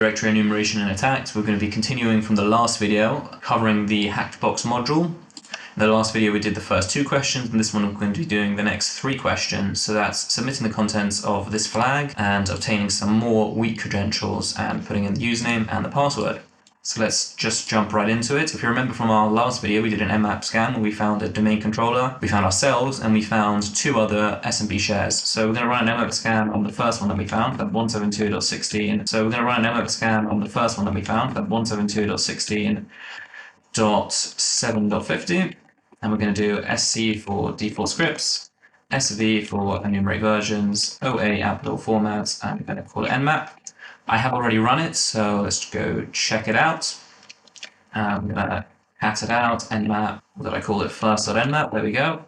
Directory enumeration and attacks. We're going to be continuing from the last video covering the hacked box module. In the last video we did the first 2 questions, and this one we're going to be doing the next 3 questions. So that's submitting the contents of this flag and obtaining some more weak credentials and putting in the username and the password. So let's just jump right into it. If you remember from our last video, we did an mmap scan where we found a domain controller, we found ourselves, and we found 2 other SMB shares. So we're going to run an mmap scan on the first one that we found, that 172.16. So we're going to run an mmap scan on the first one that we found, that 172.16.7.50. And we're going to do SC for default scripts, SV for enumerate versions, OA applicable formats, and we're going to call it nmap. I have already run it, so let's go check it out. I'm going to cat it out, nmap, what did I call it, first.nmap, there we go.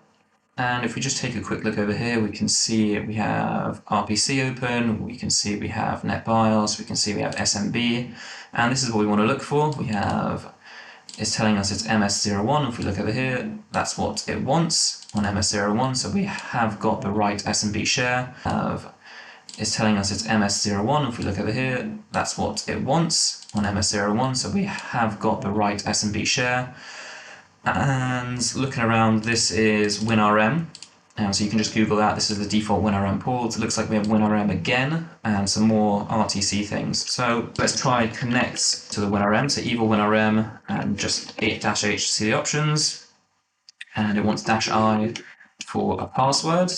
And if we just take a quick look over here, we can see we have RPC open, we can see we have NetBIOS, we can see we have SMB, and this is what we want to look for. We have, it's telling us it's MS01. If we look over here, that's what it wants on MS01, so we have got the right SMB share. It's telling us it's MS01. If we look over here, that's what it wants on MS01, so we have got the right SMB share. And looking around, this is WinRM, so you can just Google that. This is the default WinRM port. It looks like we have WinRM again and some more RTC things. So let's try connect to the WinRM, so Evil-WinRM, and just -H to see the options. And it wants -I for a password,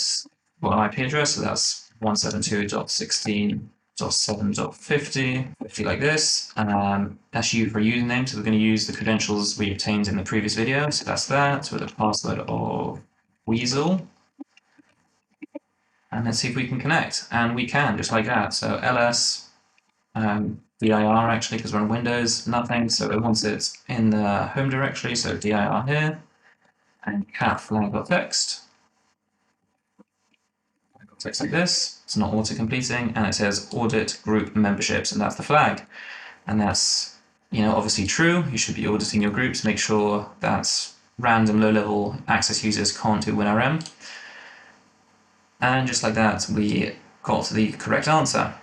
or an IP address, so that's 172.16.7.50, 50 like this, -U for a username, so we're going to use the credentials we obtained in the previous video, so that's that, with a password of Weasel. And let's see if we can connect, and we can, just like that. So ls, dir actually, because we're on Windows, nothing, so it wants it in the home directory, so dir here, and cat flag.txt. Text like this, it's not auto-completing, and it says audit group memberships, and that's the flag. And that's, obviously true. You should be auditing your groups, make sure that random low-level access users can't do WinRM. And just like that, we got the correct answer.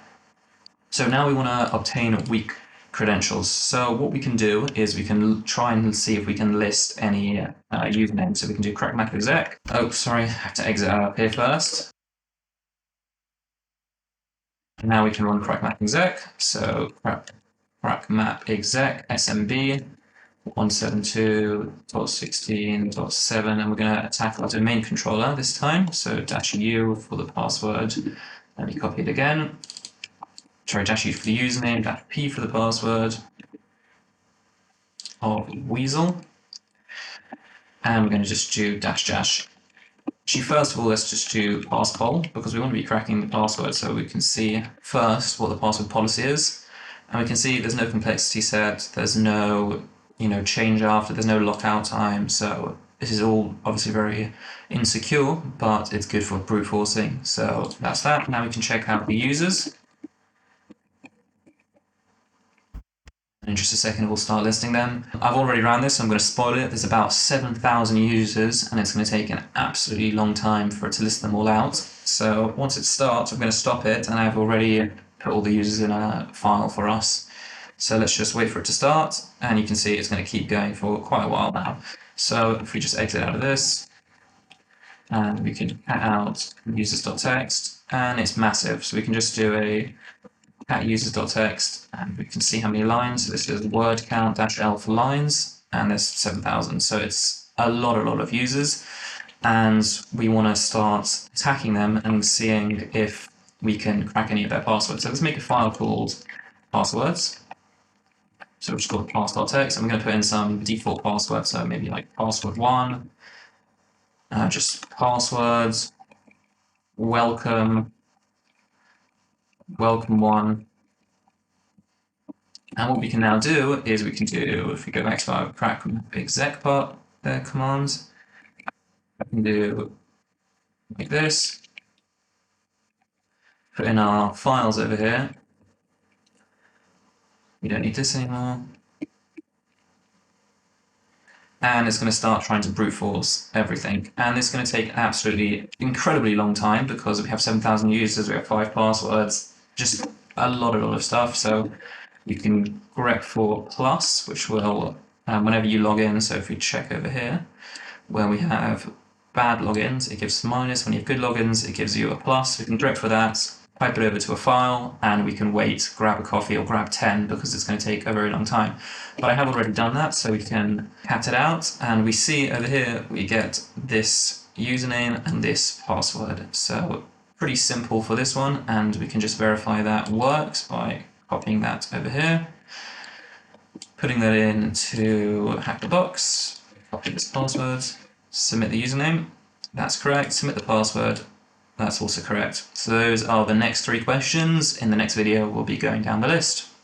So now we want to obtain weak credentials. So what we can do is we can try and see if we can list any usernames. So we can do Crackmapexec. Oh, sorry, I have to exit out here first. Now we can run Crackmapexec, so Crackmapexec SMB 172.16.7, and we're going to attack our domain controller this time, so -U for the password. Let me copy it again. Sorry, -U for the username, -P for the password of Weasel. And we're going to just do --. First of all, let's just do passpol, because we want to be cracking the password so we can see first what the password policy is. And we can see there's no complexity set, there's no change after, there's no lockout time, so this is all obviously very insecure, but it's good for brute forcing. So that's that. Now we can check out the users. In just a second, we'll start listing them. I've already ran this, so I'm going to spoil it. There's about 7,000 users, and it's going to take an absolutely long time for it to list them all out. So once it starts, I'm going to stop it, and I've already put all the users in a file for us. So let's just wait for it to start, and you can see it's going to keep going for quite a while now. So if we just exit out of this, and we can cat out users.txt, and it's massive, so we can just do a cat users.txt, and we can see how many lines. So this is word count -L for lines, and there's 7,000, so it's a lot of users, and we want to start attacking them and seeing if we can crack any of their passwords. So let's make a file called passwords. So we'll just call it pass.txt, and we're going to put in some default passwords, so maybe like password1, just passwords, welcome1. And what we can now do is we can do, if we go back to our Crackmapexec part, their commands, I can do like this, put in our files over here. We don't need this anymore. And it's going to start trying to brute force everything. And it's going to take absolutely incredibly long time because we have 7,000 users, we have 5 passwords, just a lot of stuff. So You can grep for plus, which will, whenever you log in, so if we check over here, where we have bad logins, it gives minus. When you have good logins, it gives you a plus. We can grep for that, pipe it over to a file, and we can wait, grab a coffee or grab 10 because it's going to take a very long time. But I have already done that, so we can cat it out, and we see over here we get this username and this password. So pretty simple for this one, and we can just verify that works by copying that over here, putting that into hack the box, copy this password, submit the username, that's correct, submit the password, that's also correct. So those are the next 3 questions. In the next video, we'll be going down the list.